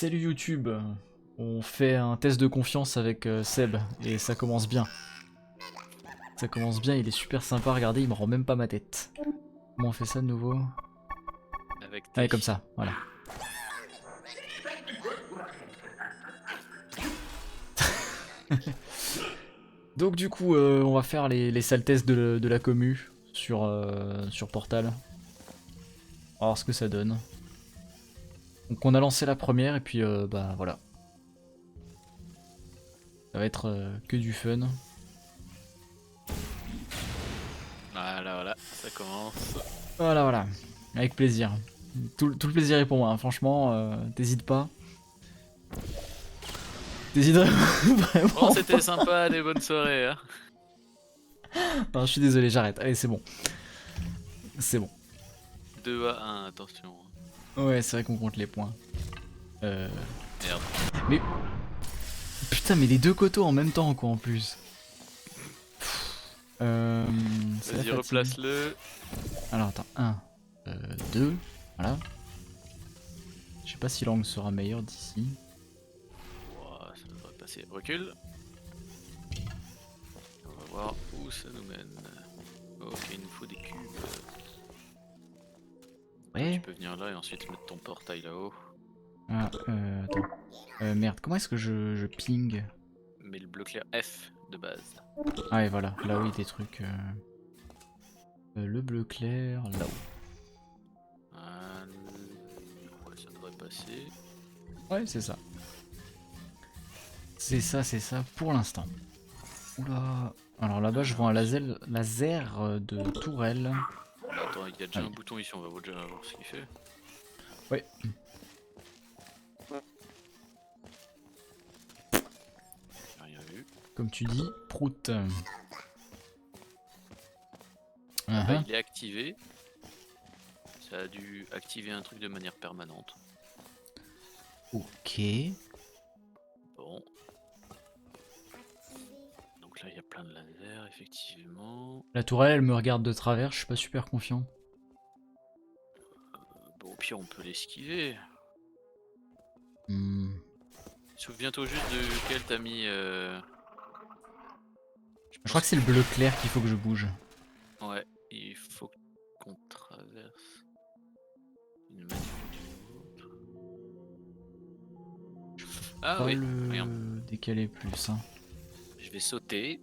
Salut YouTube, on fait un test de confiance avec Seb et ça commence bien. Ça commence bien, il est super sympa, regardez, il me rend même pas ma tête. Comment on fait ça de nouveau? Avec Allez, tes... comme ça, voilà. Donc du coup, on va faire les sales tests de la commu sur Portal. On va voir ce que ça donne. Donc on a lancé la première et puis bah voilà. Ça va être que du fun. Voilà, ça commence. Voilà, voilà. Avec plaisir. Tout le plaisir est pour moi, hein. Franchement, t'hésites pas. T'hésites vraiment Bon, c'était pas. sympa, des bonnes soirées. Hein. Non, je suis désolé, j'arrête. Allez, c'est bon. C'est bon. 2 à 1, attention. Ouais, c'est vrai qu'on compte les points. Merde. Mais... Putain, mais les deux coteaux en même temps, quoi, en plus. C'est la Vas-y, fatigue. replace-le. Alors, attends. 1, 2, voilà. Je sais pas si l'angle sera meilleur d'ici. Ouah, ça devrait passer. Recule. On va voir où ça nous mène. Ok, il nous faut des cubes. Toi, Ouais. tu peux venir là et ensuite mettre ton portail là-haut. Ah, attends. Merde, comment est-ce que je ping? Mets le bleu clair F de base. Ah ouais, voilà. Là où il y a des trucs... le bleu clair, là-haut. Ouais, ça devrait passer. Ouais, c'est ça. C'est ça pour l'instant. Oula. Alors là-bas, je vois un laser de tourelle. Bah, attends, il y a déjà Ah un oui. bouton ici, on va déjà voir ce qu'il fait. Ouais. J'ai rien vu. Comme tu dis, prout. Bah, il est activé. Ça a dû activer un truc de manière permanente. Ok. Bon. Donc là, il y a plein de lasers, effectivement. La tourelle, elle me regarde de travers, je suis pas super confiant. Bon, au pire, on peut l'esquiver. Hmm. Souviens-toi juste de quel t'as mis. Je crois que c'est le bleu clair qu'il faut que je bouge. Ouais, il faut qu'on traverse une manip d'une autre. Ah Pas oui, le regarde. décaler plus. Hein. Je vais sauter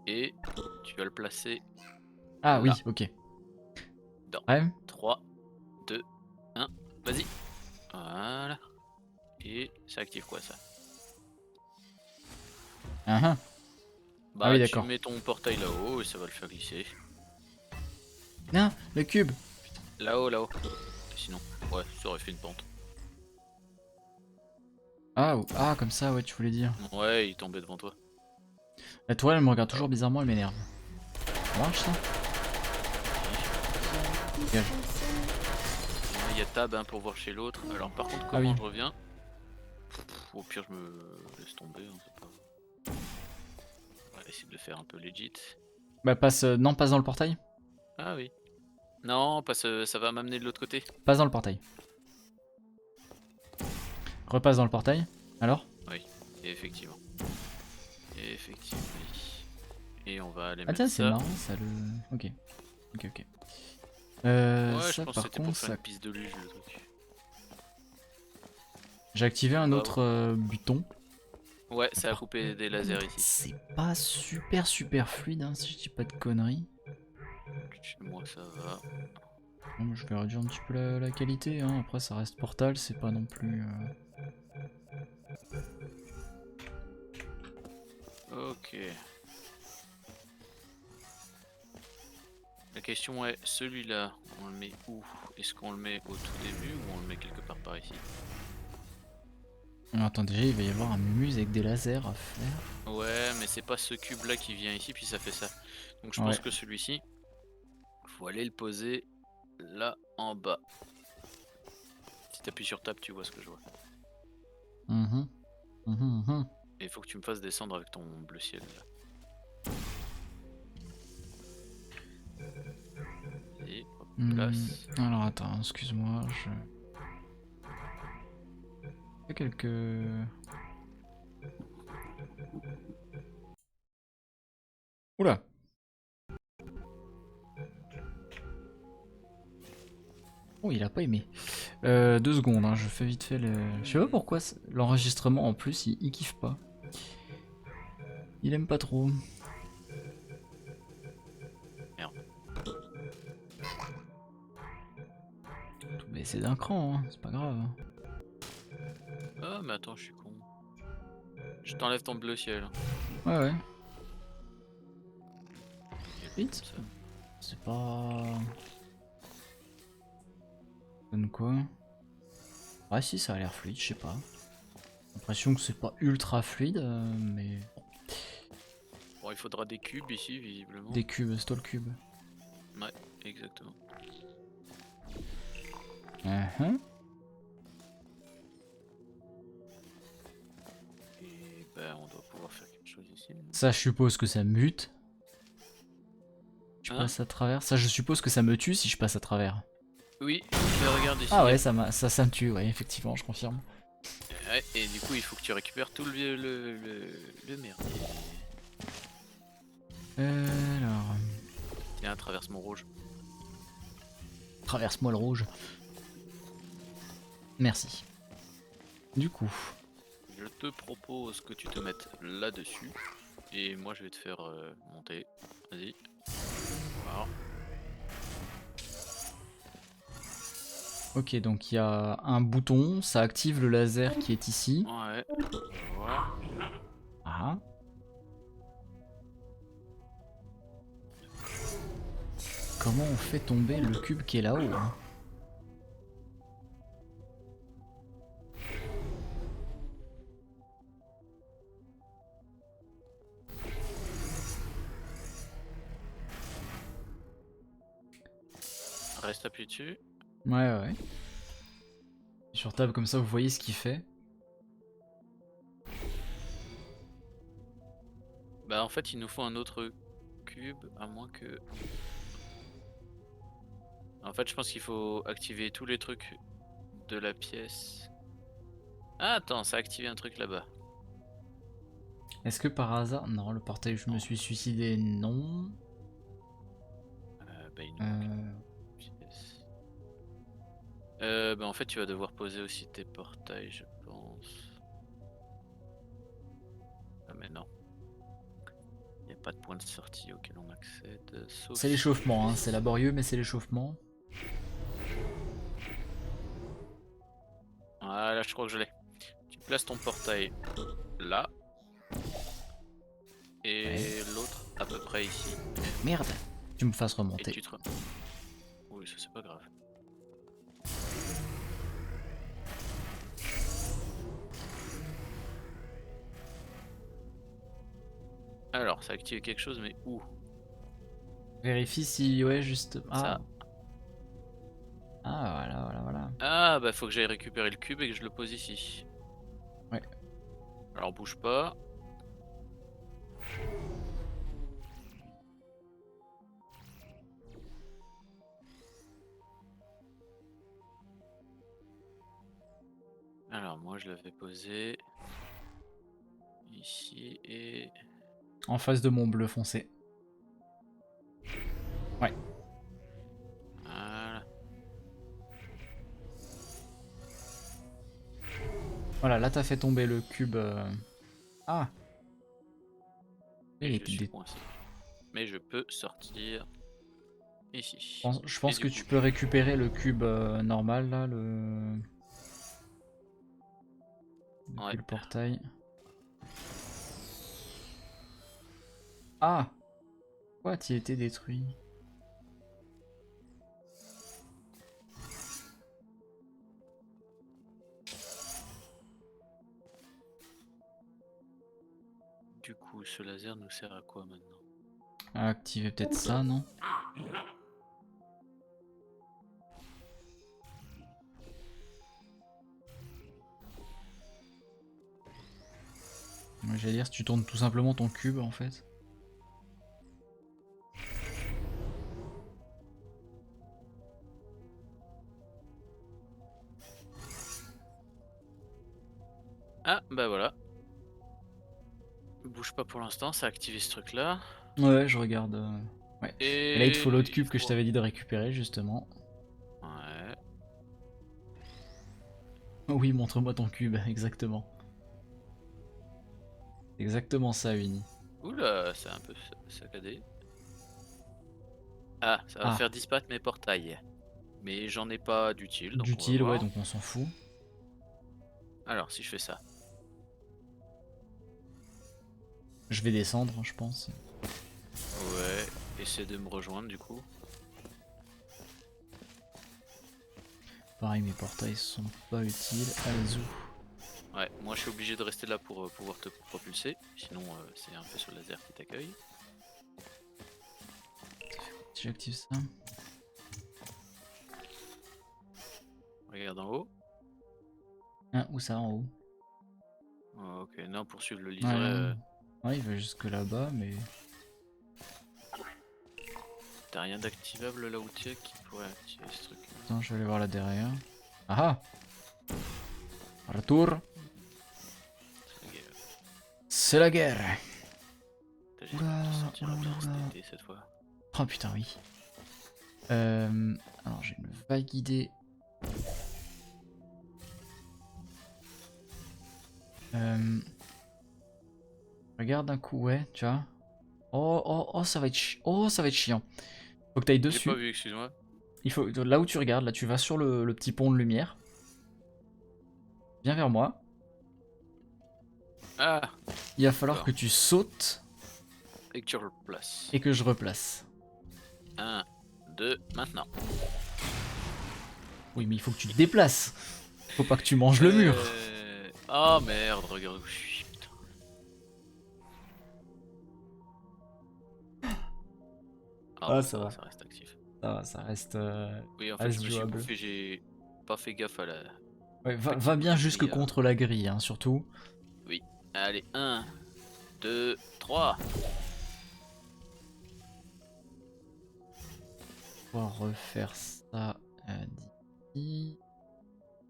et tu vas le placer Ah là. oui, ok. Dans Ouais. 3, 2, 1. Vas-y. Voilà. Et ça active quoi ça? Ah Bah oui, tu d'accord. mets ton portail là-haut et ça va le faire glisser. Non, le cube. Là-haut, là-haut. Sinon, ouais, ça aurait fait une pente. Ah, ah, comme ça, ouais, tu voulais dire. Ouais, il tombait devant toi. La tourelle, elle me regarde toujours Alors, bizarrement, elle m'énerve. Ça marche ça? Dégage. il y a tab hein, pour voir chez l'autre. Alors par contre, Ah oui. comment je reviens? Au pire, je me laisse tomber. Hein, c'est pas... On va essayer de le faire un peu legit. Bah passe, non, passe dans le portail. Ah oui. Non, parce que ça va m'amener de l'autre côté. Passe dans le portail. Repasse dans le portail. Alors? Oui, effectivement. Effectivement. Et on va aller Ah mettre tiens, c'est ça. marrant ça le... Ok. Ok, ok. Ouais, je Ça pense que par c'était pour contre, faire ça... une piste de luge le truc. J'ai activé On un va autre avoir... buton. Ouais, ça a coupé des lasers ici. C'est pas super fluide, hein, si je dis pas de conneries. Chez moi, ça va. Bon, je vais réduire un petit peu la qualité, hein. Après ça reste Portal, c'est pas non plus... Ok. La question est, celui-là, on le met où? Est-ce qu'on le met au tout début ou on le met quelque part par ici? Alors, attends, déjà il va y avoir un mumuse avec des lasers à faire. Ouais, mais c'est pas ce cube-là qui vient ici, puis ça fait ça. Donc je pense Ouais. que celui-ci, faut aller le poser là en bas. Si t'appuies sur Tab, tu vois ce que je vois. Et il faut que tu me fasses descendre avec ton bleu ciel là. Et hop, place. Alors attends, excuse-moi, je... Il y a quelques... Oula. Oh, il a pas aimé. 2 secondes, hein, je fais vite fait le... Je sais pas pourquoi l'enregistrement en plus, il kiffe pas. Il aime pas trop. Merde. Tout baisser d'un cran, hein, c'est pas grave. Ah, mais attends, je suis con. Je t'enlève ton bleu ciel. Ouais, ouais. Et Vite. ça. C'est pas... Donne quoi? Ouais, si, ça a l'air fluide, je sais pas. L'impression que c'est pas ultra fluide, mais... Bon, il faudra des cubes ici, visiblement. Des cubes, stall cube. Ouais, exactement. Et ben, on doit pouvoir faire quelque chose ici. Ça, je suppose que ça mute. Je Hein? passe à travers. Ça, je suppose que ça me tue si je passe à travers. Oui, mais regarde ici. Ah ouais, ça me tue, ouais, effectivement, je confirme. Ouais, et du coup, il faut que tu récupères tout le merdier. Alors... Tiens, traverse mon rouge. Traverse-moi le rouge. Merci. Du coup... Je te propose que tu te mettes là-dessus. Et moi, je vais te faire monter. Vas-y. Voilà. Ok, donc il y a un bouton, ça active le laser qui est ici. Ouais. Voilà. Ah. Comment on fait tomber le cube qui est là-haut, hein? Reste appuyé dessus. Ouais, ouais. Sur table comme ça, vous voyez ce qu'il fait. Bah, en fait, il nous faut un autre cube, à moins que... En fait, je pense qu'il faut activer tous les trucs de la pièce. Ah, attends, ça a activé un truc là-bas. Est-ce que par hasard... Non, le portail, je me suis suicidé, non. Bah, il nous manque une pièce. Bah, en fait, tu vas devoir poser aussi tes portails, je pense. Ah, mais non. Il n'y a pas de point de sortie auquel on accède. Sauf C'est si l'échauffement, hein. ici. C'est laborieux, mais c'est l'échauffement. Voilà, je crois que je l'ai. Tu places ton portail là. Et Ouais. l'autre à peu près ici. Merde, tu me fasses Et remonter. tu te... Oui, ça c'est pas grave. Alors, ça a activé quelque chose, mais où? Vérifie si... Ouais, juste... Ah. Ça. Ah, voilà, voilà, voilà. Ah, bah faut que j'aille récupérer le cube et que je le pose ici. Ouais. Alors, bouge pas. Alors, moi je l'avais posé ici et... En face de mon bleu foncé. Ouais. Voilà. Voilà, là t'as fait tomber le cube. Ah. Et Et je puis suis coincé. Mais je peux sortir ici. Je Et pense du que coup, tu peux récupérer le cube normal là, ouais. depuis le portail. Ah. Quoi, il était détruit? Du coup, ce laser nous sert à quoi maintenant? À activer peut-être ça, non? Ouais, j'allais dire si tu tournes tout simplement ton cube en fait. Ah, bah voilà. Bouge pas pour l'instant, ça a activé ce truc là. Ouais, je regarde. Ouais. Et là, il te faut l'autre Et il cube que je faut. t'avais dit de récupérer, justement. Ouais. Oh oui, montre-moi ton cube, exactement. Exactement ça, Winnie. Oula, c'est un peu saccadé. Ah, ça va Ah, faire disparaître mes portails. Mais j'en ai pas d'utile, donc on va d'utile, ouais, voir. donc on s'en fout. Alors, si je fais ça. Je vais descendre, hein, je pense. Ouais, essaie de me rejoindre du coup. Pareil, mes portails sont pas utiles. Alzou. Ouais, moi je suis obligé de rester là pour pouvoir te propulser. Sinon, c'est un peu sur le laser qui t'accueille. Si j'active ça. Regarde en haut. Ah, où ça, en haut? Oh, ok, non, poursuivre le Ouais, liseré. ouais, il va jusque là-bas, mais... T'as rien d'activable là où tu es qui pourrait activer ce truc. Attends, je vais aller voir là derrière. Ah ah! Retour! C'est la guerre! J'espère Oula, que tu sentiras oula, bien oula, cet oula. été cette fois. Oh putain, oui. Alors, j'ai une vague idée. Regarde un coup, ouais, tu vois. Oh, oh, oh, ça va être oh, ça va être chiant. Faut que t'ailles J'ai pas dessus. vu, excuse-moi. Il faut, là où tu regardes, là, tu vas sur le petit pont de lumière. Viens vers moi. Ah, Il va falloir d'accord. que tu sautes Et que tu replaces. et que je replace. 1, 2, maintenant. Oui, mais il faut que tu te déplaces. Faut pas que tu manges le mur. Oh merde, regarde où je suis. Putain. Ah Ah, bon, ça va. ça reste actif. Ça reste, Oui, en fait, je reste me suis jouable. bouffé, j'ai pas fait gaffe à la Ouais, va petite bien boutique jusque grillard. contre la grille, hein, surtout. Oui. Allez, 1, 2, 3. On va refaire ça d'ici.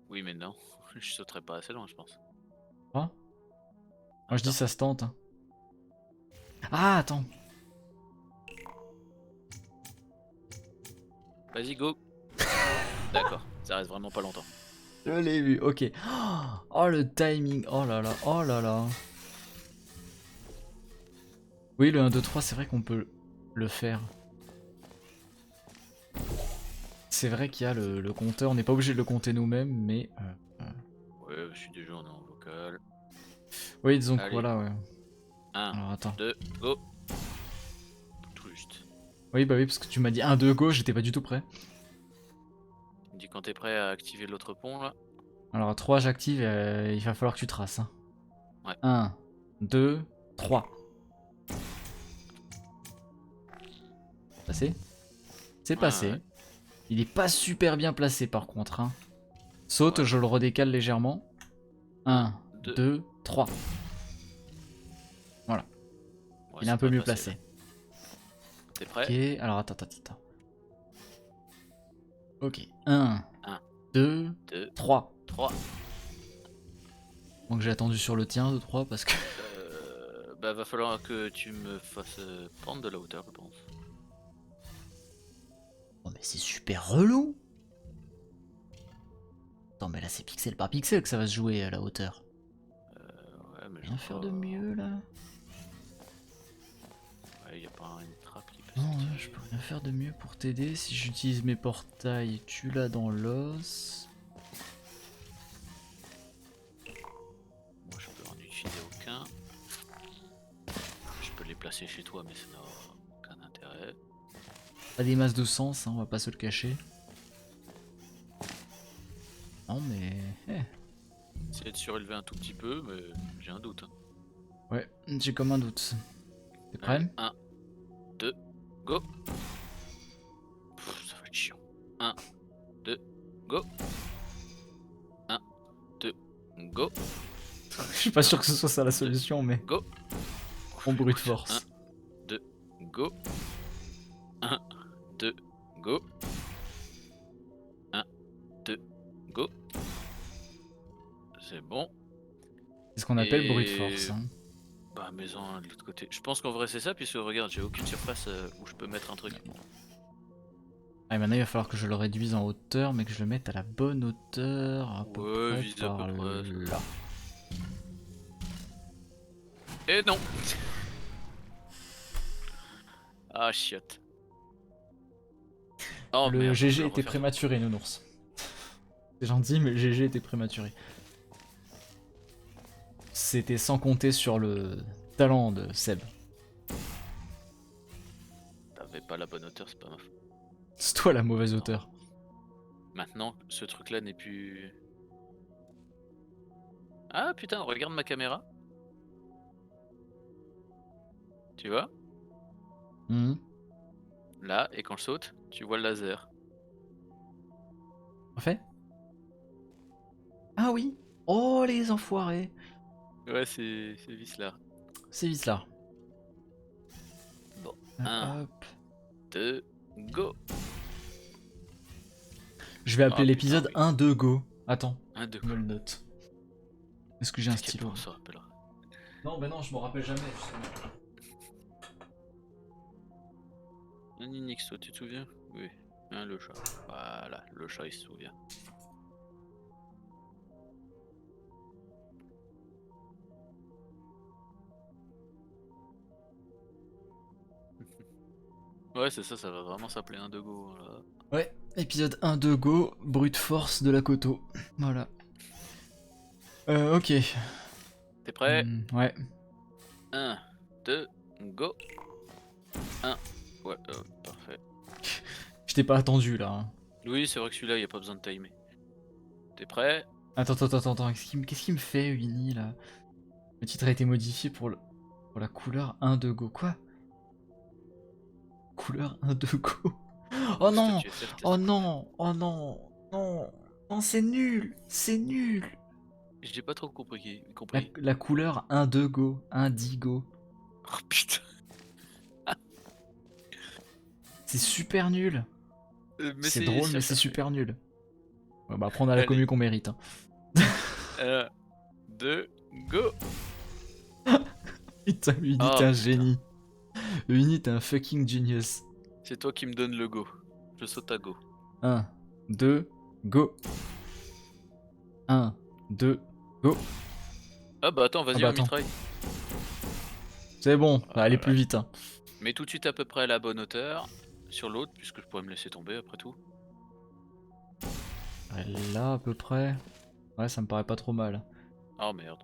Oui, mais non. Je sauterai pas assez loin, je pense. Quoi? Moi je dis Attends. ça se tente, hein. Ah, attends. Vas-y, go. D'accord. Ça reste vraiment pas longtemps. Je l'ai vu, ok. Oh, le timing. Oh là là, oh là là. Oui, le 1, 2, 3, c'est vrai qu'on peut le faire. C'est vrai qu'il y a le compteur. On n'est pas obligé de le compter nous-mêmes, mais... Ouais, je suis déjà en vocal. Oui, disons que Allez, voilà, ouais. 1, Alors attends. 2, go. Tout juste. Oui, bah oui, parce que tu m'as dit 1, 2, go, j'étais pas du tout prêt. Tu me dis quand t'es prêt à activer l'autre pont là. Alors à 3, j'active, il va falloir que tu traces. Hein. Ouais. 1, 2, 3. Passé? C'est Ouais, ouais. passé. Il est pas super bien placé par contre. Hein. Saute, Ouais. je le redécale légèrement. 1, 1, 2. 2, 3. Voilà. Ouais, Il est ça un peu devrait mieux passer là. placé. T'es Ok, prêt? alors attends. Ok, 1, 1, 2, 2, 3. 3. Donc j'ai attendu sur le tien de 3 parce que... Bah va falloir que tu me fasses prendre de la hauteur, je pense. Oh mais c'est super relou. Attends mais là c'est pixel par pixel que ça va se jouer à la hauteur. Ouais, mais Rien j'en faire vois. de mieux là. Ouais, y a pas une trappe qui peut Non, s'activer. je peux rien faire de mieux pour t'aider. Si j'utilise mes portails, tu l'as dans l'os. Moi, je peux en utiliser aucun. Je peux les placer chez toi, mais ça n'a aucun intérêt. Pas des masses de sens, hein, on va pas se le cacher. Non mais... Essayer de surélever un tout petit peu, mais j'ai un doute. Hein. Ouais, j'ai comme un doute. T'es prêt? Allez, 1, 2, go. Ça va être chiant. 1, 2, go. 1, 2, go. Je suis pas sûr que ce soit ça la solution, mais... Go. On brute Écoute, force. 1, 2, go. 1, 2, go. 1, 2, go. C'est bon. C'est ce qu'on appelle brute Et force. Hein. bah maison de l'autre côté. Je pense qu'en vrai c'est ça puisque regarde j'ai aucune surface où je peux mettre un truc. Ah, et maintenant il va falloir que je le réduise en hauteur, mais que je le mette à la bonne hauteur, à peu Ouais, près vise à peu par près. là. Et non. Ah chiotte. Oh Le merde, je vais GG le était refaire. prématuré, Nounours. C'est gentil, mais le GG était prématuré. C'était sans compter sur le talent de Seb. T'avais pas la bonne hauteur, c'est pas ma faute. C'est toi la mauvaise Non. hauteur. Maintenant, ce truc là n'est plus. Ah putain, regarde ma caméra. Tu vois? Mhm. Là, et quand je saute, tu vois le laser. Refait. Ah oui. Oh les enfoirés. Ouais, c'est vis là. C'est vite là. Bon, un, Hop. 2, go. Je vais appeler Ah putain, l'épisode oui. 1 de Go. Attends, Un, 2, je me go. le note. Est-ce que j'ai un T'inquiète pas, stylo? on se rappellera. Non, bah non, je m'en rappelle jamais. Justement. Un Nix, toi, tu te souviens? Oui. Hein, le chat. Voilà, le chat il se souvient. Ouais, c'est ça, ça va vraiment s'appeler un de go. Là. Ouais, épisode 1 de Go, brute force de la Koto. Voilà. Ok. T'es prêt? Ouais. Un, 2, go. Un. Ouais, parfait. Je t'ai pas attendu là. Hein. Oui, c'est vrai que celui-là, il a pas besoin de timer. T'es prêt? Attends. Qu'est-ce qu'il me fait, Winnie là? Le titre a été modifié pour la couleur 1 de Go. Quoi? Couleur 1 de Go. Oh non! Statue FF, t'as Oh cette couleur. non! Oh non! Non! Non, c'est nul! C'est nul! J'ai pas trop compris. La couleur indigo, indigo. Oh putain. C'est super nul. Mais C'est c'est drôle, mais c'est recherché. super nul. Ouais, bah après on a la Allez. commu qu'on mérite. Hein. 1, 2, go. Putain, Uni, Oh t'es un putain. génie. Uni, t'es un fucking genius. C'est toi qui me donne le go. Je saute à go. 1, 2, go. 1, 2, go. Ah bah attends, Ah vas-y, bah un attends. mitraille. C'est bon, ça va aller plus Voilà. vite. Hein. Mets tout de suite à peu près à la bonne hauteur. Sur l'autre, puisque je pourrais me laisser tomber après tout. Là, à peu près. Ouais, ça me paraît pas trop mal. Oh merde.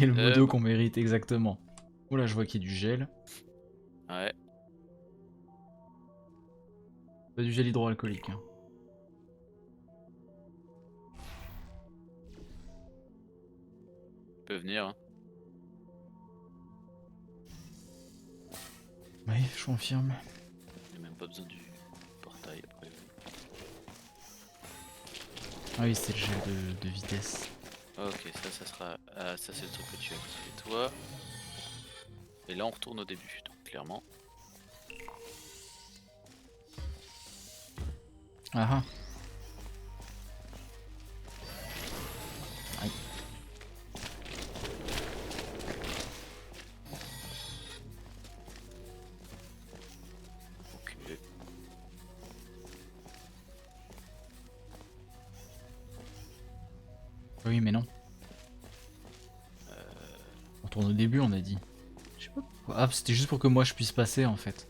Et le modo Bon. qu'on mérite exactement. Oula, je vois qu'il y a du gel. Ouais. Pas du gel hydroalcoolique. Hein. Peut venir. Hein. Oui, je confirme. J'ai même pas besoin du portail après. Ah oui, c'est le gel de vitesse. Ok, ça sera. Ah, ça c'est le truc que tu as activé toi. Et là on retourne au début, donc clairement. Ah ah. Aïe. Ok. Oui, mais non. On tourne au début, on a dit. Je sais pas pourquoi. Ah, c'était juste pour que moi je puisse passer en fait.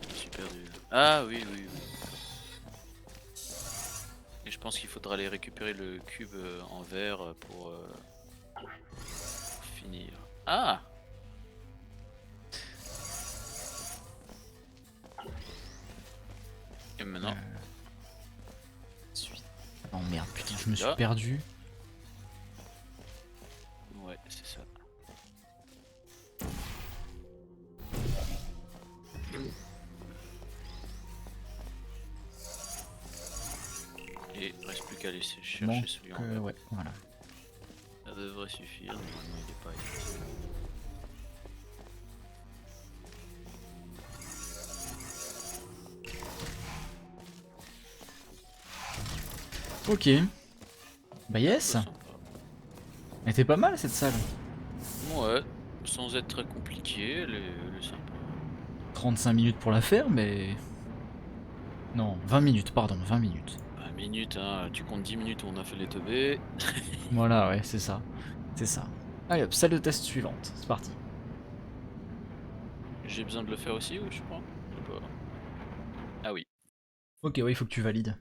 Je suis perdu. Ah oui, oui, oui. Et je pense qu'il faudra aller récupérer le cube en verre pour finir. Ah! Et maintenant, Suite. Oh merde, putain, je me suis là. perdu. Ouais, c'est ça. Et reste plus qu'à laisser chercher Manque, celui en verre. ouais, voilà. Ça devrait suffire, normalement il est pas ici. Ok. Bah yes. Sympa. Elle était pas mal cette salle. Ouais, sans être très compliqué, elle est sympa. 35 minutes pour la faire, mais... Non, 20 minutes, pardon, 20 minutes. 20 minutes, hein, tu comptes 10 minutes où on a fait les teubés. Voilà, ouais, c'est ça. C'est ça. Allez hop, salle de test suivante. C'est parti. J'ai besoin de le faire aussi ou je prends? Je sais pas. Ah oui. Ok, ouais, il faut que tu valides.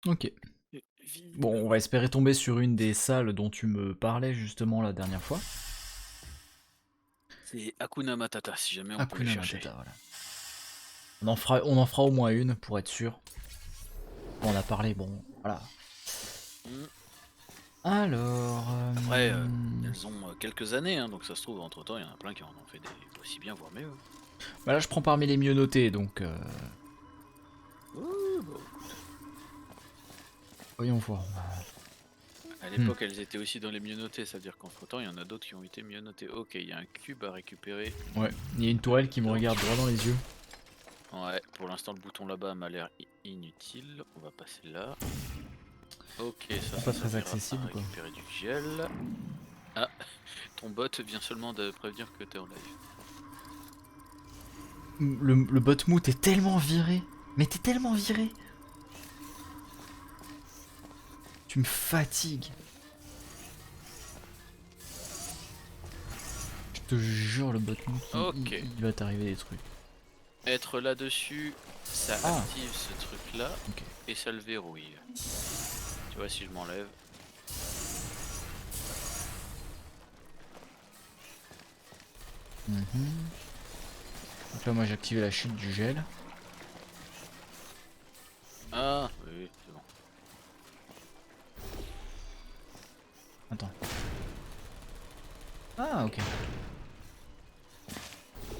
Ok. Vive. Bon, on va espérer tomber sur une des salles dont tu me parlais justement la dernière fois. C'est Hakuna Matata si jamais on peut le Hakuna chercher. Matata, voilà. On en fera au moins une pour être sûr. On a parlé, bon, voilà. Hmm. Alors... Après, elles ont quelques années, hein, donc ça se trouve, entre temps, il y en a plein qui en ont fait des aussi bien, voire mieux. Bah là, je prends parmi les mieux notés, donc... Ouh, bah, écoute. Voyons voir. À l'époque, elles étaient aussi dans les mieux notés, ça veut dire qu'entre temps, il y en a d'autres qui ont été mieux notés. Ok, il y a un cube à récupérer. Ouais, il y a une tourelle qui me regarde droit dans les yeux. Ouais, pour l'instant, le bouton là-bas m'a l'air inutile. On va passer là. Ok, ça Pas très servira accessible, à quoi. récupérer du gel. Ah, ton bot vient seulement de prévenir que t'es en live. Le bot mou, t'es tellement viré. Mais t'es tellement viré. Tu me fatigues. Je te jure, le bot mou, Ok. il va t'arriver des trucs. Être là-dessus, ça Ah. active ce truc-là Ok. et ça le verrouille. Tu vois, si je m'enlève. Mhm. Donc là, moi, j'ai activé la chute du gel. Ah, oui, c'est bon. Attends. Ah, ok.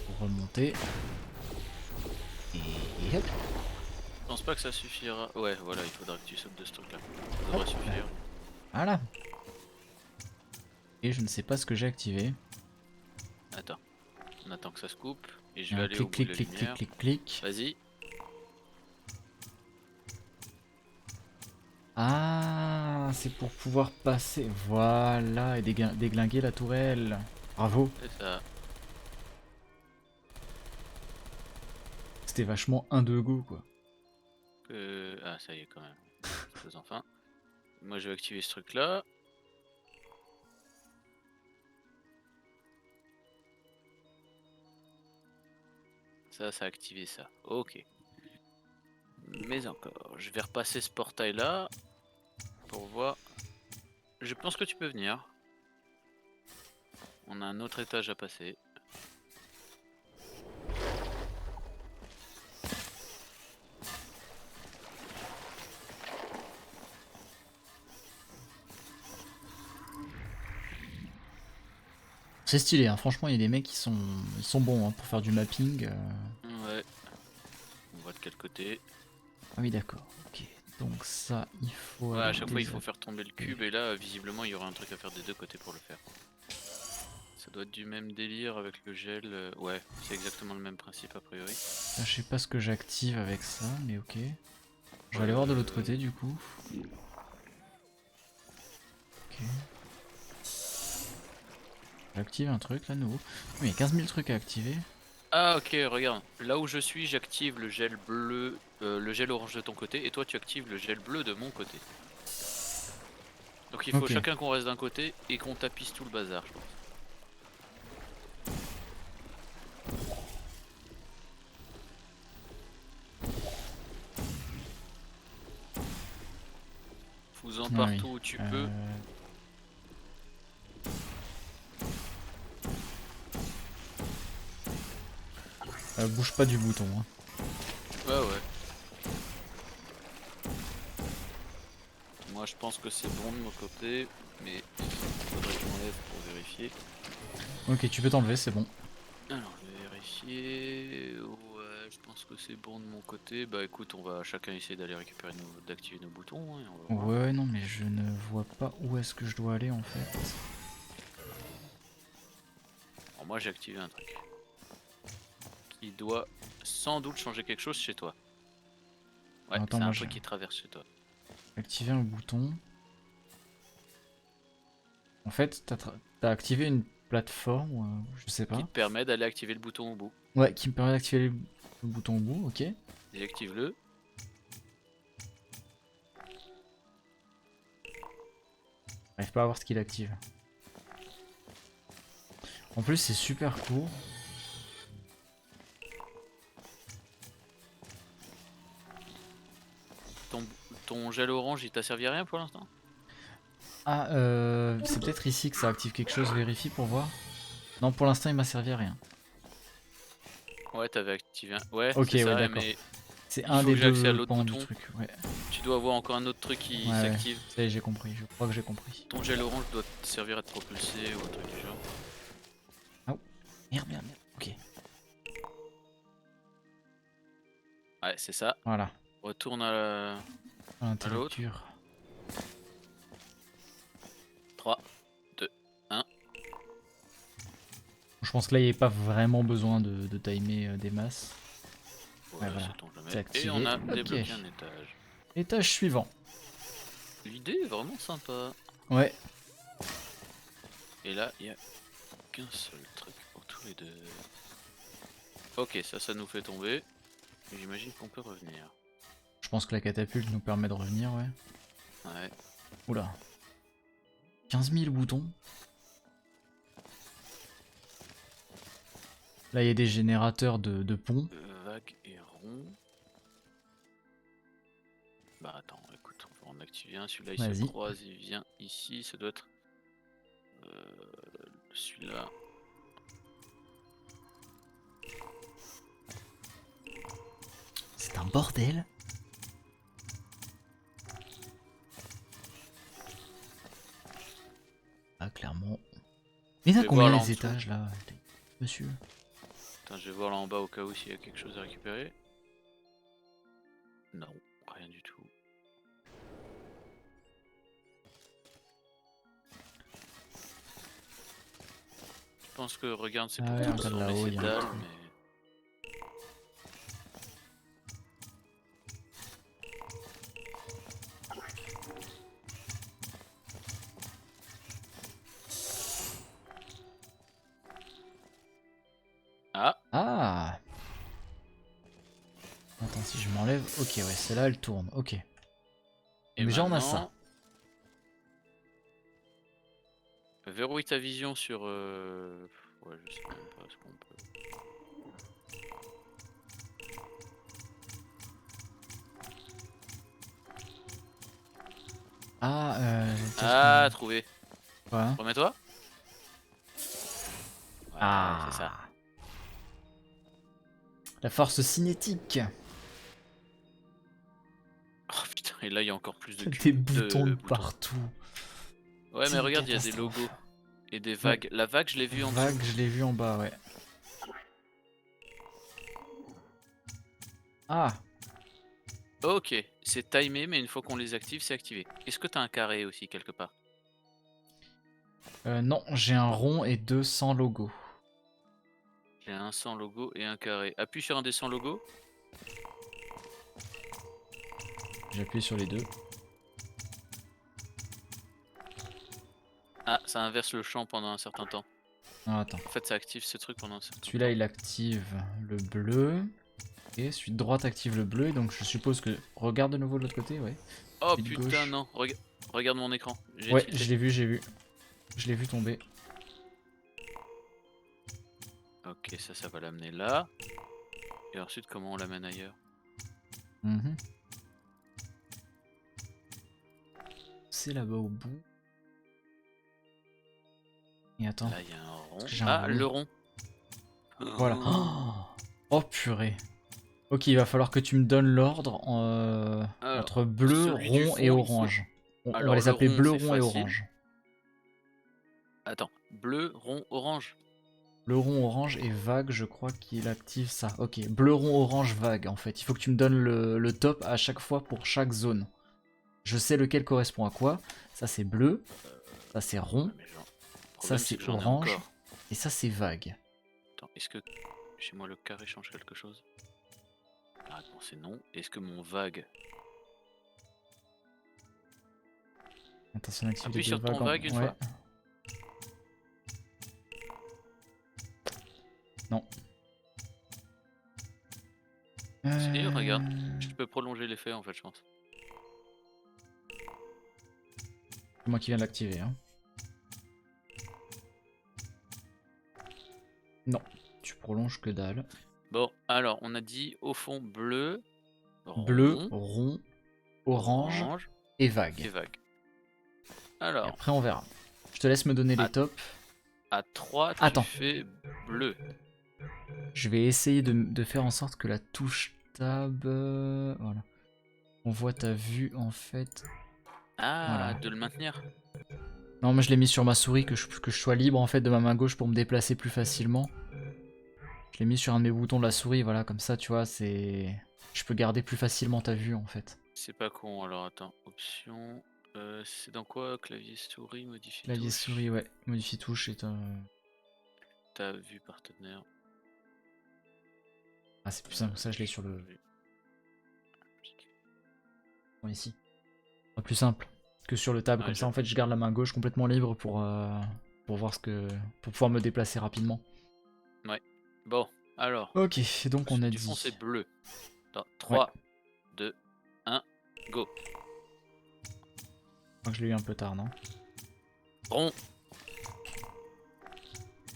Pour remonter. Et hop. Je pense pas que ça suffira. Ouais, voilà, il faudra que tu sautes de ce truc-là. Ça devrait suffire. Voilà. Et je ne sais pas ce que j'ai activé. Attends, on attend que ça se coupe et je Il y a vais un aller au clic, bout de clic, la clic, clic, lumière. clic, clic. Vas-y. Ah, c'est pour pouvoir passer. Voilà, et déglinguer la tourelle. Bravo. C'est ça. C'était vachement un de go, quoi. Ah, ça y est, quand même. Chose enfin. Moi, je vais activer ce truc-là. Ça a activé ça. Ok. Mais encore, je vais repasser ce portail-là pour voir. Je pense que tu peux venir. On a un autre étage à passer. C'est stylé, hein. Franchement, il y a des mecs ils sont bons, hein, pour faire du mapping. Ouais. On voit de quel côté. Ah oui, d'accord. Ok. Donc ça, il faut Ouais, à aller chaque fois, il faut faire tomber le cube. Et là, visiblement, il y aura un truc à faire des deux côtés pour le faire. Ça doit être du même délire avec le gel. Ouais, c'est exactement le même principe a priori. Là, je sais pas ce que j'active avec ça, mais ok. Je vais aller voir de l'autre côté, du coup. Ok. J'active un truc, là, nouveau. Il y a 15 000 trucs à activer. Ah ok, regarde. Là où je suis, j'active le gel bleu, le gel orange de ton côté. Et toi, tu actives le gel bleu de mon côté. Donc il faut Ok. chacun qu'on reste d'un côté et qu'on tapisse tout le bazar, je pense. Fous-en Ah oui. partout où tu peux. Bouge pas du bouton, hein. Ouais, ouais. Moi, je pense que c'est bon de mon côté, mais faudrait que je m'enlève pour vérifier. Ok, tu peux t'enlever, c'est bon. Alors, je vais vérifier. Ouais, je pense que c'est bon de mon côté. Bah écoute, on va chacun essayer d'aller récupérer d'activer nos boutons, hein, et on va voir. Ouais, non, mais je ne vois pas où est-ce que je dois aller, en fait. Alors, moi, j'ai activé un truc qui doit sans doute changer quelque chose chez toi. Ouais, Attends, c'est un moi, truc qui traverse chez toi. Activer un bouton. En fait, t'as activé une plateforme, ou je sais Qui pas. te permet d'aller activer le bouton au bout. Ouais, qui me permet d'activer le bouton au bout, ok. Désactive-le. J'arrive pas à voir ce qu'il active. En plus, c'est super court. Ton, ton gel orange, il t'a servi à rien pour l'instant? Ah, c'est peut-être ici que ça active quelque chose, vérifie pour voir. Non, pour l'instant, il m'a servi à rien. Ouais, t'avais activé un... Ouais, Ok, c'est ouais, ça, d'accord. mais C'est il un faut des que j'ai accès à deux l'autre pans du bouton. truc, ouais. Tu dois avoir encore un autre truc qui Ouais, ouais. s'active. Ça y est, j'ai compris, je crois que j'ai compris. Ton gel orange doit te servir à te propulser ou un truc du genre. Ah, oh. Merde, merde, merde. Ok, Ouais, c'est ça. voilà. Retourne à l'autre. L'intellecture. 3, 2, 1. Je pense que là, il n'y a pas vraiment besoin de timer des masses. Ouais, Ouais, voilà. sait-on C'est jamais. Et activé. on a Ok. débloqué un étage. Étage suivant. L'idée est vraiment sympa. Ouais. Et là, il n'y a qu'un seul truc pour tous les deux. Ok, ça nous fait tomber. J'imagine qu'on peut revenir. Je pense que la catapulte nous permet de revenir, ouais. Ouais. Oula. 15 000 boutons. Là, il y a des générateurs de ponts. Vague et rond. Bah attends, écoute, on va en activer un. Celui-là, il se Vas-y. croise, il vient ici. Ça doit être celui-là. C'est un bordel. Ah, clairement. Mais Je t'as vais voir combien là en les dessous. étages, là, monsieur? Attends, je vais voir là en bas au cas où s'il y a quelque chose à récupérer. Non, rien du tout. Je pense que regarde, c'est Ah pour ouais, regarde transformer là-haut, ces il y a un dalles, truc. mais... Ah, Ah! Attends, si je m'enlève... Ok, ouais, celle-là, elle tourne. Ok. et Déjà, on a ça. maintenant... Verrouille ta vision sur... Ouais, je sais même pas ce qu'on peut... Ah, peut-être Ah, une... trouvé. Quoi? Remets-toi. Ouais, c'est ça. Ah! La force cinétique! Oh putain, et là il y a encore plus de Des cubes, boutons de de boutons. partout. Ouais, C'est mais une regarde, il y a des catastrophe. logos et des Ouais. vagues. La vague, je l'ai vue en dessous. Vague, je l'ai vu en bas, ouais. Ah! Ok, c'est timé, mais une fois qu'on les active, c'est activé. Est-ce que t'as un carré aussi quelque part? Non, j'ai un rond et deux sans logo. J'ai un sans logo et un carré. Appuie sur un des sans logos. J'ai appuyé sur les deux. Ah, ça inverse le champ pendant un certain temps. Ah, attends. En fait, ça active ce truc pendant un certain Celui-là, temps. il active le bleu. Et celui de droite active le bleu. Et donc, je suppose que... Regarde de nouveau de l'autre côté, ouais. Oh Celui de putain, gauche. non. Regarde mon écran. J'ai Ouais, tilté. je l'ai vu, j'ai vu. Je l'ai vu tomber. Ok, ça va l'amener là. Et ensuite, comment on l'amène ailleurs? Mhm. C'est là-bas au bout. Et attends. Là, il y a un rond. J'ai un Ah, rouleau. le rond. Voilà. Oh purée. Ok, il va falloir que tu me donnes l'ordre Alors, entre bleu, celui du rond et fond, il faut... orange. On va Alors, les le appeler rond, bleu, c'est rond et facile. orange. Attends, bleu, rond, orange. Bleu, rond, orange et vague, je crois qu'il active ça. Ok, bleu, rond, orange, vague en fait. Il faut que tu me donnes le top à chaque fois pour chaque zone. Je sais lequel correspond à quoi. Ça c'est bleu, ça c'est rond, Ouais, mais genre, le ça problème, c'est c'est que j'en ai orange encore. et ça c'est vague. Attends, est-ce que chez moi le carré change quelque chose? La réponse est non. Est-ce que mon vague... Attention, activité Appuie de sur ton vague une ouais. fois. Non. Si, regarde. Je peux prolonger l'effet en fait, je pense. C'est moi qui viens de l'activer. Hein. Non, tu prolonges que dalle. Bon, alors on a dit au fond bleu, Bleu, rond, rond, orange et vague. et vague. Et Alors, après on verra. Je te laisse me donner les tops. à 3, tu Attends. fais bleu. Je vais essayer de faire en sorte que la touche tab... voilà. On voit ta vue en fait. Ah, Voilà. de le maintenir. Non, mais je l'ai mis sur ma souris, que je sois libre en fait de ma main gauche pour me déplacer plus facilement. Je l'ai mis sur un de mes boutons de la souris, voilà, comme ça, tu vois, c'est... Je peux garder plus facilement ta vue en fait. C'est pas con, alors attends. Option. C'est dans quoi? Clavier souris, modifie Clavier touche. souris, ouais. Modifie touche et Ta vue partenaire. Ah, c'est plus simple, ça je l'ai sur le... Bon, ici. Pas plus simple que sur le tab, Ouais, comme ça en fait je garde la main gauche complètement libre pour voir ce que... pour pouvoir me déplacer rapidement. Ouais. Bon, alors. Ok, donc on a Du fond, dit... c'est bleu. Dans 3, Ouais. 2, 1, go. Je crois que je l'ai eu un peu tard, non? Rond,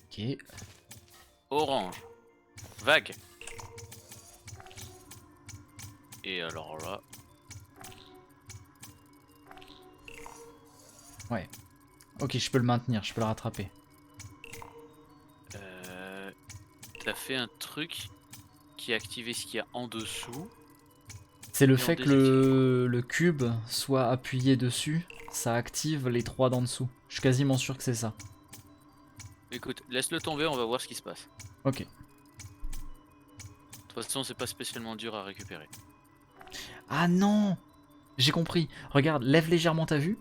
Ok. orange, vague. Et alors là, Ouais. Ok, je peux le maintenir, je peux le rattraper. t'as fait un truc qui a activé ce qu'il y a en dessous. C'est le Et on fait que désactive. le cube soit appuyé dessus, ça active les trois d'en dessous. Je suis quasiment sûr que c'est ça. Écoute, laisse-le tomber, on va voir ce qui se passe. Ok. De toute façon, c'est pas spécialement dur à récupérer. Ah non! J'ai compris. Regarde, lève légèrement ta vue.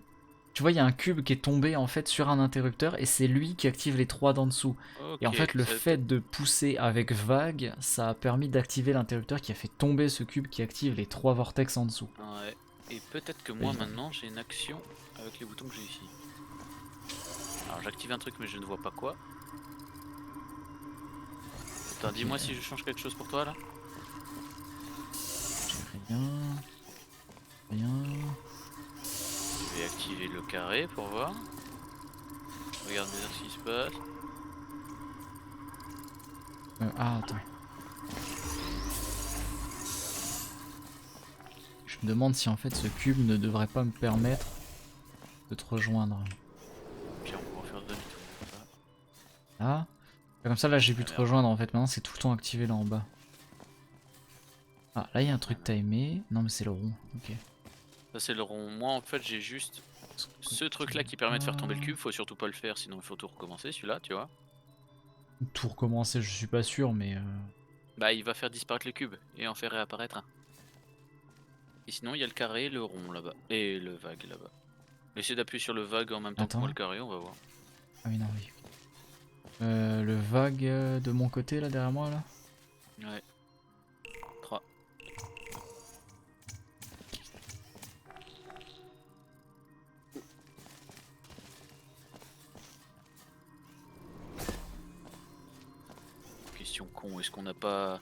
Tu vois, il y a un cube qui est tombé en fait sur un interrupteur et c'est lui qui active les trois d'en dessous. Et en Ok, fait, le ça va fait peut-être. de pousser avec vague, ça a permis d'activer l'interrupteur qui a fait tomber ce cube qui active les trois vortex en dessous. Ouais. Et peut-être que Pas moi évident. maintenant j'ai une action avec les boutons que j'ai ici. Alors j'active un truc mais je ne vois pas quoi. Attends, Ok. dis-moi si je change quelque chose pour toi là. J'ai rien. Rien. Je vais activer le carré pour voir. Regarde bien ce qui se passe. Ah, attends. Je me demande si en fait ce cube ne devrait pas me permettre de te rejoindre. Puis on va faire demi-tour. Voilà. Ah. Comme ça là j'ai pu Ah, te merde. rejoindre en fait. Maintenant c'est tout le temps activé là en bas. Ah là il y a un truc timé. Non mais c'est le rond. Ok. Ça c'est le rond. Moi en fait j'ai juste ce truc là qui permet de faire tomber le cube. Faut surtout pas le faire sinon il faut tout recommencer celui-là, tu vois. Tout recommencer je suis pas sûr mais... Bah il va faire disparaître le cube et en faire réapparaître un. Et sinon il y a le carré, le rond là-bas. Et le vague là-bas. Essaye d'appuyer sur le vague en même temps que moi Attends. le carré, on va voir. Ah oui non oui. Le vague de mon côté là derrière moi là. Ouais. 3. Question con, est-ce qu'on n'a pas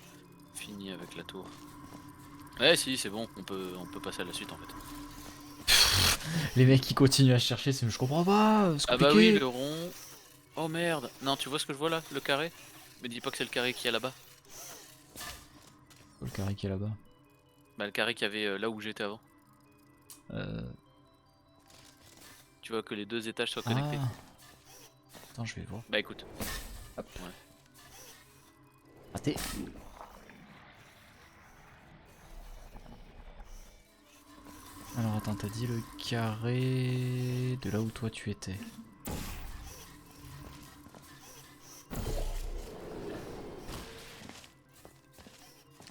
fini avec la tour? Ouais si c'est bon, on peut passer à la suite en fait. Les mecs qui continuent à chercher, je comprends pas, c'est Ah bah oui compliqué. le rond. Oh merde. Non tu vois ce que je vois là, le carré? Me dis pas que c'est le carré qu'il y a là-bas. Le carré qui est là-bas. Bah le carré qu'il y avait là où j'étais avant. Tu vois que les deux étages soient connectés. Ah. Attends je vais voir. Bah écoute. Hop. Ouais. Raté. Alors attends, t'as dit le carré de là où toi tu étais.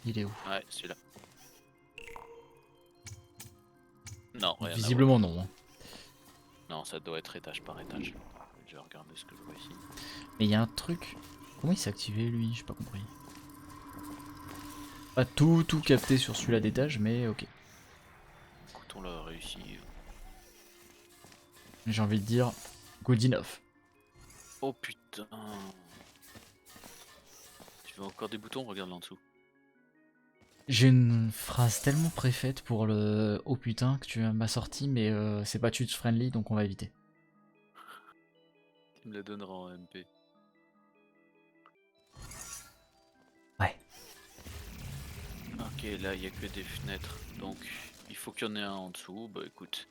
Il est où? Ouais, celui-là. Non, rien à voir. Visiblement non. Hein. Non, ça doit être étage par étage. Je vais regarder ce que je vois ici. Mais il y a un truc. Comment il s'est activé lui? J'ai pas compris. Pas tout capté sur celui-là d'étage, mais ok. Écoute, on l'a réussi. J'ai envie de dire good enough. Oh putain. Tu veux encore des boutons? Regarde là en dessous. J'ai une phrase tellement préfaite pour le oh putain que tu m'as sorti, mais c'est pas tutor friendly donc on va éviter. Tu me la donneras en MP. Ouais. Ok, là il n'y a que des fenêtres, donc il faut qu'il y en ait un en dessous. Bah écoute,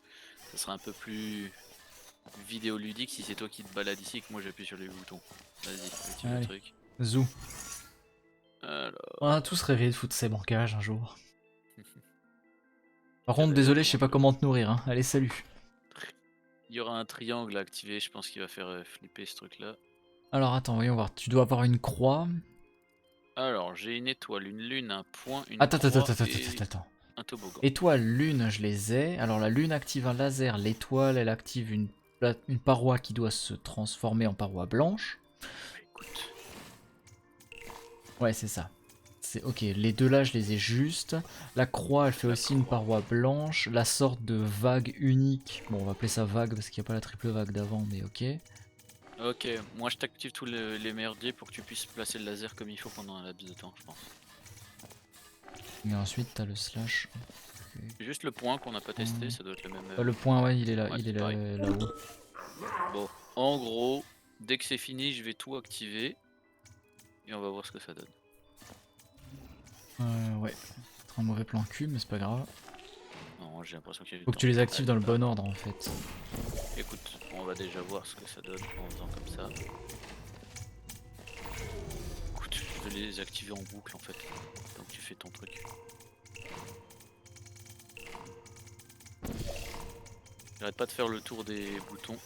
ça sera un peu plus vidéoludique si c'est toi qui te balades ici et que moi j'appuie sur les boutons. Vas-y, active le Allez. truc. Zou. Alors, On a tous rêvé de foutre ces bancages un jour. Par tiens, contre, d'ailleurs, désolé, je sais pas comment te nourrir. Hein. Allez, salut. il y aura un triangle à activer, je pense qu'il va faire flipper ce truc là. Alors attends, voyons voir. Tu dois avoir une croix. Alors, j'ai une étoile, une lune, un point, une Attends, attends, croix attends, et attends, attends. un toboggan. Étoile, lune, je les ai. Alors la lune active un laser. L'étoile, elle active une paroi qui doit se transformer en paroi blanche. Bah écoute, Ouais, c'est ça. C'est ok, les deux là, je les ai juste. La croix, elle fait la aussi une croix. paroi blanche. La sorte de vague unique. Bon, on va appeler ça vague parce qu'il n'y a pas la triple vague d'avant, mais ok. Ok, moi je t'active tous les merdiers pour que tu puisses placer le laser comme il faut pendant un laps de temps, je pense. Et ensuite, t'as le slash. Ok. Juste le point qu'on n'a pas testé, ça doit être le même. Le point, ouais, il est là, Ouais, il est pareil. là-haut. Bon, en gros, dès que c'est fini, je vais tout activer et on va voir ce que ça donne. Ouais. C'est un mauvais plan cul, mais c'est pas grave. Non, j'ai l'impression qu'il y a du Faut que temps. tu les actives Allez, dans le bah, bon ordre en fait. écoute, on va déjà voir ce que ça donne en faisant comme ça. Écoute, je vais les activer en boucle en fait. Donc tu fais ton truc. J'arrête pas de faire le tour des boutons.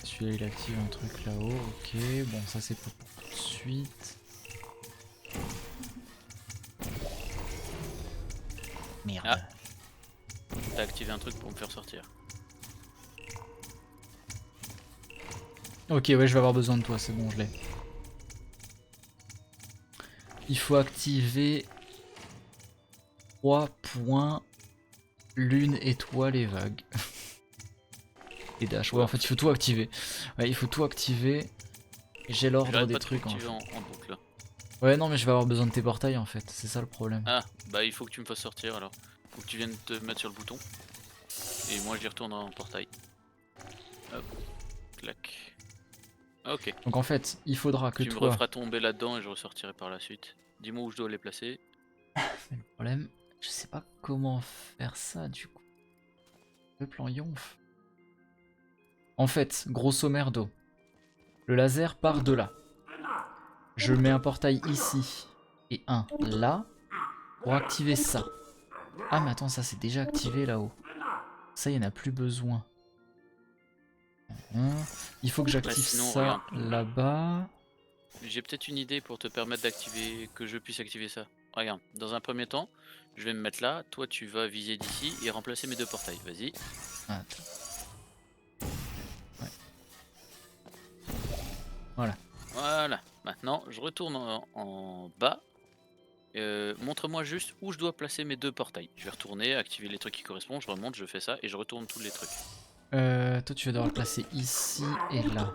Celui-là il active un truc là-haut, ok. Bon, ça c'est pour tout de suite. Merde. Ah. T'as activé un truc pour me faire sortir. Ok, ouais, je vais avoir besoin de toi, c'est bon, je l'ai. Il faut activer 3 points, lune, étoile et vague. Et dash, ouais, en fait, il faut tout activer. Ouais, il faut tout activer. J'ai l'ordre J'arrête des pas de trucs en activer fait. en boucle là. Ouais, non, mais je vais avoir besoin de tes portails en fait, c'est ça le problème. Ah, bah il faut que tu me fasses sortir alors. Faut que tu viennes te mettre sur le bouton. Et moi j'y retourne en portail. Hop, clac. Ok. Donc en fait, il faudra que Tu me toi. referas tomber là-dedans et je ressortirai par la suite. Dis-moi où je dois les placer. Mais le problème, je sais pas comment faire ça du coup. Le plan Yonf. En fait, grosso merdo, le laser part de là. Je mets un portail ici et un là pour activer ça. Ah mais attends, ça c'est déjà activé là-haut. Ça, il n'y en a plus besoin. Il faut que j'active Sinon, ça regarde. là-bas. J'ai peut-être une idée pour te permettre d'activer, que je puisse activer ça. Regarde, dans un premier temps, je vais me mettre là. Toi, tu vas viser d'ici et remplacer mes deux portails. Vas-y. Attends. Ouais. Voilà. Voilà. Maintenant, je retourne en bas. Montre-moi juste où je dois placer mes deux portails. Je vais retourner, activer les trucs qui correspondent, je remonte, je fais ça et je retourne tous les trucs. Toi, tu vas devoir le placer ici et là.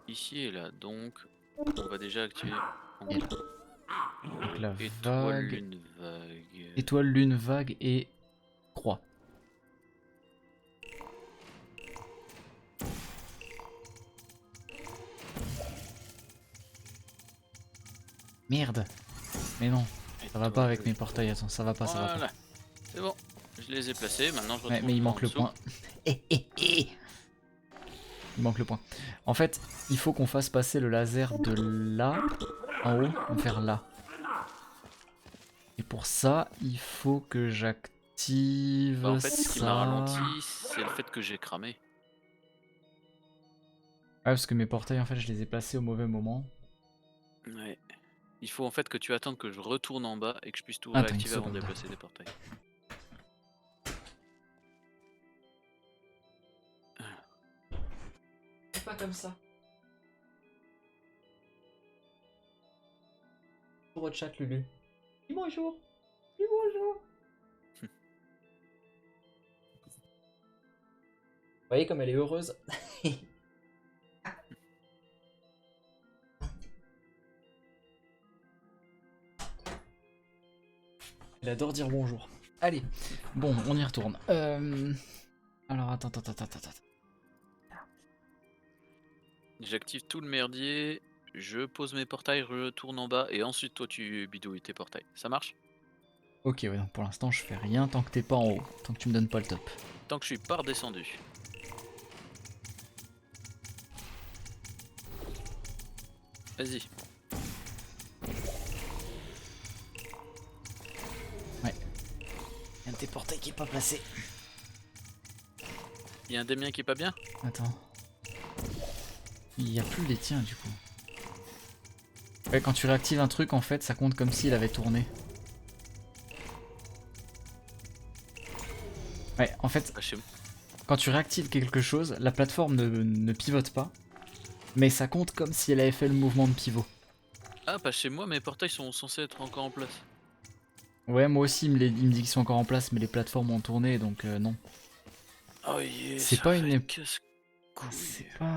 Ici et là, donc on va déjà activer en Et là. Donc la étoile, vague, lune, vague. étoile, lune, vague et croix. Merde. Mais non, ça va pas avec mes portails. Attends, ça va pas, ça va pas. Voilà, c'est bon. Je les ai placés, maintenant je Ouais, retourne mais il en manque le dessous. point. Il manque le point. En fait, il faut qu'on fasse passer le laser de là en haut vers là. Et pour ça, il faut que j'active Bah en fait, ce qui m'a ça. ralenti, c'est le fait que j'ai cramé. Ouais, parce que mes portails, en fait, je les ai placés au mauvais moment. Ouais. Il faut en fait que tu attendes que je retourne en bas et que je puisse tout Attends une réactiver avant de seconde. déplacer des portails. C'est pas comme ça. bonjour au chat, Lulu. Dis bonjour. Dis bonjour. Vous voyez comme elle est heureuse. Elle adore dire bonjour. Allez, bon, on y retourne. Alors, attends. J'active tout le merdier, je pose mes portails, je retourne en bas et ensuite toi tu bidouilles tes portails. Ça marche? Ok, ouais, donc pour l'instant, je fais rien tant que t'es pas en haut. Tant que tu me donnes pas le top. Tant que je suis pas redescendu. Vas-y. Ouais. Il y a un de tes portails qui est pas placé. Il y a un des miens qui est pas bien? Attends. Il y a plus les tiens, du coup. Ouais, quand tu réactives un truc, en fait, ça compte comme s'il avait tourné. Ouais, en fait, Pas chez moi. quand tu réactives quelque chose, la plateforme ne pivote pas, mais ça compte comme si elle avait fait le mouvement de pivot. Ah, pas chez moi, mes portails sont censés être encore en place. Ouais, moi aussi, il me dit qu'ils sont encore en place, mais les plateformes ont tourné, donc non. Oh yeah, C'est ça pas va une... être casse-couille. C'est pas...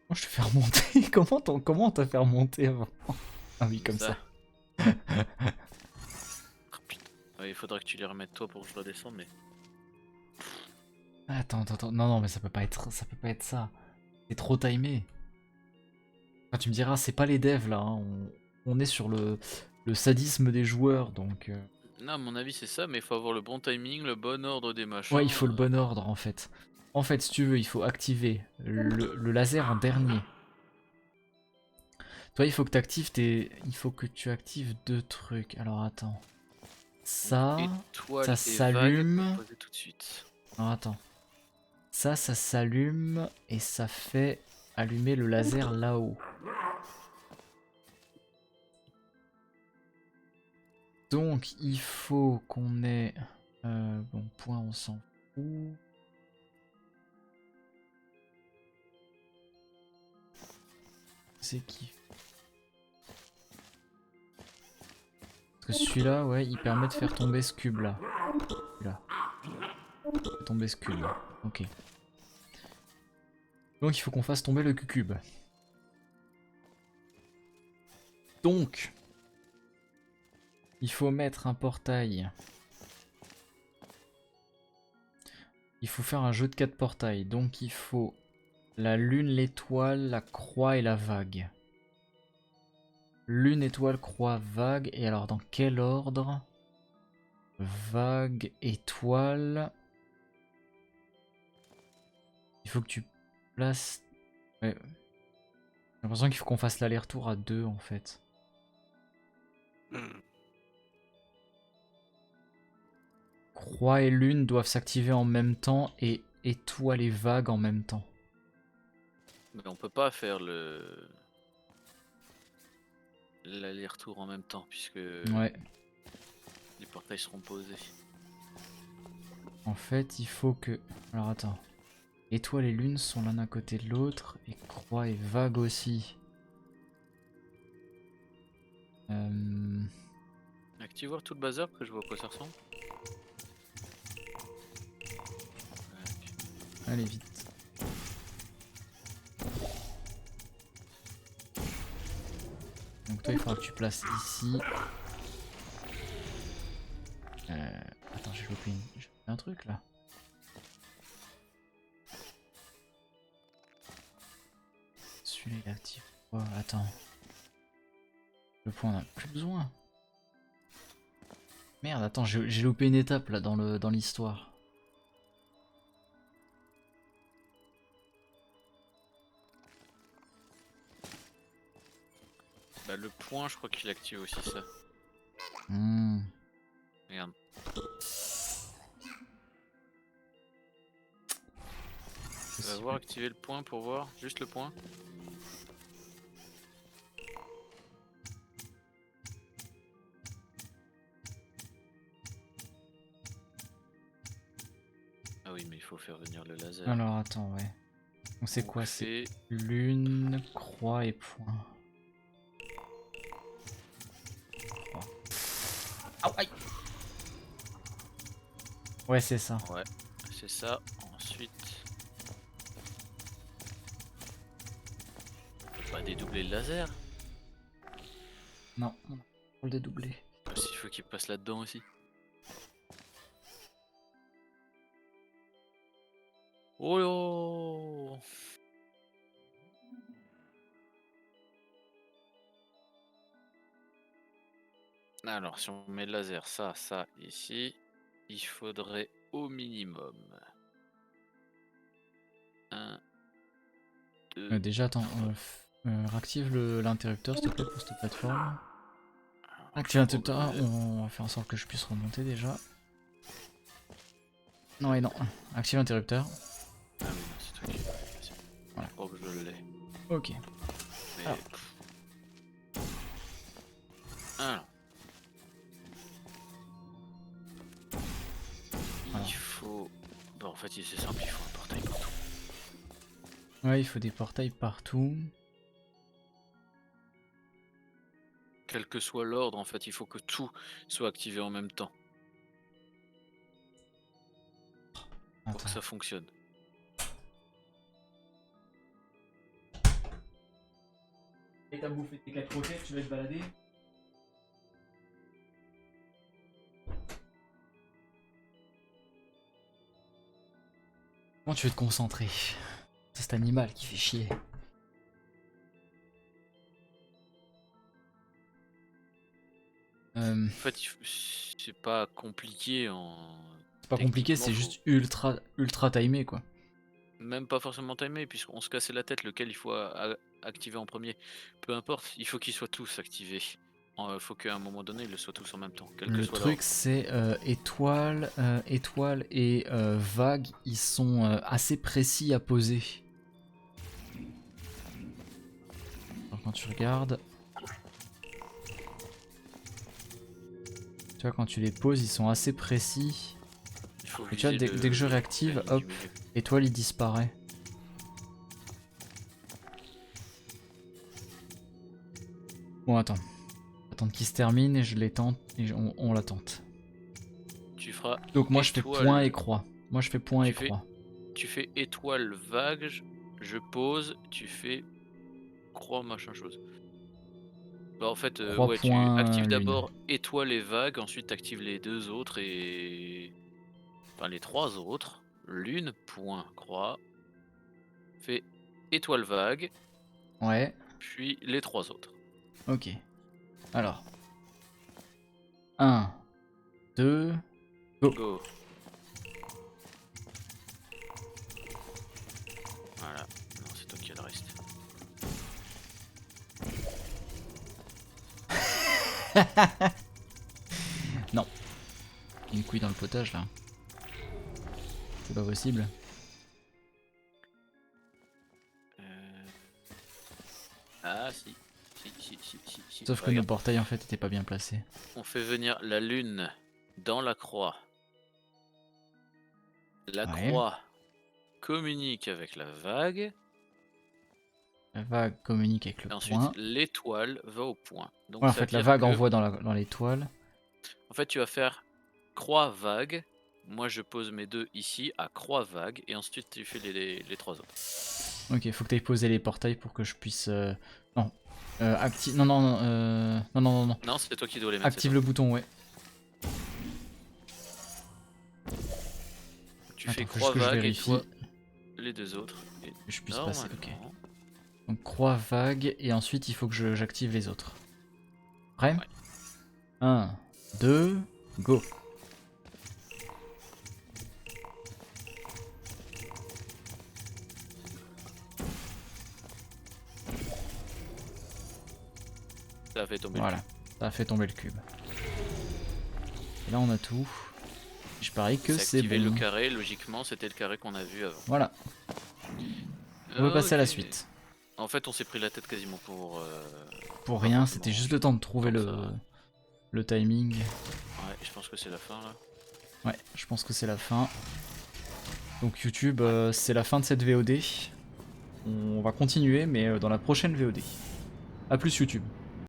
Comment je te fais remonter? Comment on t'a fait remonter avant? Ah oui, comme ça. Oh, putain. Ouais, il faudrait que tu les remettes toi pour que je redescende, mais... Attends. Non, mais ça peut pas être ça. C'est trop timé. Enfin, tu me diras, c'est pas les devs là. Hein. On est sur le sadisme des joueurs, donc... Non, à mon avis c'est ça, mais il faut avoir le bon timing, le bon ordre des machins. Ouais, il faut le bon ordre en fait. En fait, si tu veux, il faut activer le laser en dernier. Toi, il faut que tu actives Il faut que tu actives deux trucs. Alors attends. Ça, Étoile ça et vague, s'allume. poser tout de suite. Alors attends. Ça s'allume et ça fait allumer le laser là-haut. Donc il faut qu'on ait... bon, point, on s'en fout. C'est qui? Parce que celui-là, ouais, il permet de faire tomber ce cube là. Là. Tomber ce cube. Ok. Donc il faut qu'on fasse tomber le cube. Donc, il faut mettre un portail. Il faut faire un jeu de 4 portails. Donc il faut la lune, l'étoile, la croix et la vague. Lune, étoile, croix, vague. Et alors dans quel ordre? Vague, étoile. Il faut que tu places... Ouais. J'ai l'impression qu'il faut qu'on fasse l'aller-retour à 2 en fait. Croix et lune doivent s'activer en même temps et étoile et vague en même temps. Mais on peut pas faire l'aller-retour en même temps puisque Ouais. les portails seront posés. En fait, il faut que... Alors attends. Étoile et lune sont l'un à côté de l'autre et croix et vague aussi. Active voir tout le bazar que je vois à quoi ça ressemble. Allez vite. Donc toi il faudra que tu places ici. Attends, j'ai loupé un truc là. Celui-là il est actif. Oh, attends. Le point on a plus besoin. Merde, attends, j'ai loupé une étape là dans l'histoire. Bah le point je crois qu'il active aussi ça. Regarde. Tu vas voir activer le point pour voir, juste le point. Ah oui mais il faut faire venir le laser. Alors attends, ouais. Donc c'est On quoi? C'est fait- lune, croix et point. Croix. Ah, aïe. Ouais, c'est ça. Ouais, c'est ça. Ensuite, on peut pas dédoubler le laser. Non, on va le dédoubler. S'il faut qu'il passe là-dedans aussi. Oh yo! Alors, si on met le laser, ça, ici, il faudrait au minimum 1, 2, Déjà, attends, réactive l'interrupteur s'il te plaît pour cette plateforme. Active l'interrupteur, on va faire en sorte que je puisse remonter déjà. Non et non, active l'interrupteur. Ah oui, non, c'est toi qui l'as. Voilà. Oh, je l'ai. Ok. Mais... Alors. Alors. Alors. Il faut... Bon, en fait, c'est simple, il faut un portail partout. Ouais, il faut des portails partout. Quel que soit l'ordre, en fait, il faut que tout soit activé en même temps. Pour Attends. que ça fonctionne. Et t'as bouffé tes 4 croquettes, tu vas te balader? Comment tu veux te concentrer? C'est cet animal qui fait chier. En fait, c'est pas compliqué en... C'est pas compliqué, Techniquement, c'est juste ultra timé quoi. Même pas forcément timé, puisqu'on se cassait la tête lequel il faut activer en premier. Peu importe, il faut qu'ils soient tous activés. Il faut qu'à un moment donné, ils le soient tous en même temps, quel que Le soit truc l'ordre. c'est étoile et vague, ils sont assez précis à poser. Alors, quand tu regardes, tu vois quand tu les poses, ils sont assez précis. Il faut Et tu vois viser dès que je la réactive, ligne hop, du milieu. étoile il disparaît. Bon attends, attendre qu'il se termine et je les tente et on la tente. Tu feras Donc moi je fais étoile. point et croix. Moi je fais point et Tu fais, croix. tu fais étoile vague, je pose, tu fais croix machin chose. Bah en fait, Croix ouais, tu point actives lune. d'abord étoile et vague, ensuite tu actives les deux autres et... Enfin les trois autres. Lune, point, croix. Fais étoile vague, Ouais, puis les trois autres. ok. Alors. 1, 2, go. Go. Voilà. Non, c'est toi qui as le reste. Non. Une couille dans le potage là. C'est pas possible. Ah si. Si. Sauf que nos Regarde. portails en fait étaient pas bien placés. On fait venir la lune dans la croix. La Ouais. croix communique avec la vague. La vague communique avec le Et ensuite, point. l'étoile va au point. Donc Ouais, en ça veut fait la dire vague que... envoie dans l'étoile. En fait, tu vas faire croix vague. Moi, je pose mes deux ici à croix vague. Et ensuite, tu fais les trois autres. Ok, faut que t'ailles poser les portails pour que je puisse... Non. Active... Non, non, non. Non, c'est toi qui dois les mettre. Active le bouton, ouais. Tu Attends, fais faut juste croix que je vague et vérifie. toi les deux autres. Et Que je puisse passer, ok. normalement, Donc croix vague et ensuite il faut que j'active les autres. Prêt? Ouais. 1, 2, go. ça a fait tomber Voilà, ça a fait tomber le cube. Et là on a tout. Je parie que c'est activé bon. le carré, logiquement c'était le carré qu'on a vu avant. Voilà. On peut passer à la Ok. suite. En fait on s'est pris la tête quasiment Pour rien, c'était juste le temps de trouver le timing. Ouais, je pense que c'est la fin là. Ouais, je pense que c'est la fin. Donc YouTube, c'est la fin de cette VOD. On va continuer, mais dans la prochaine VOD. A plus YouTube.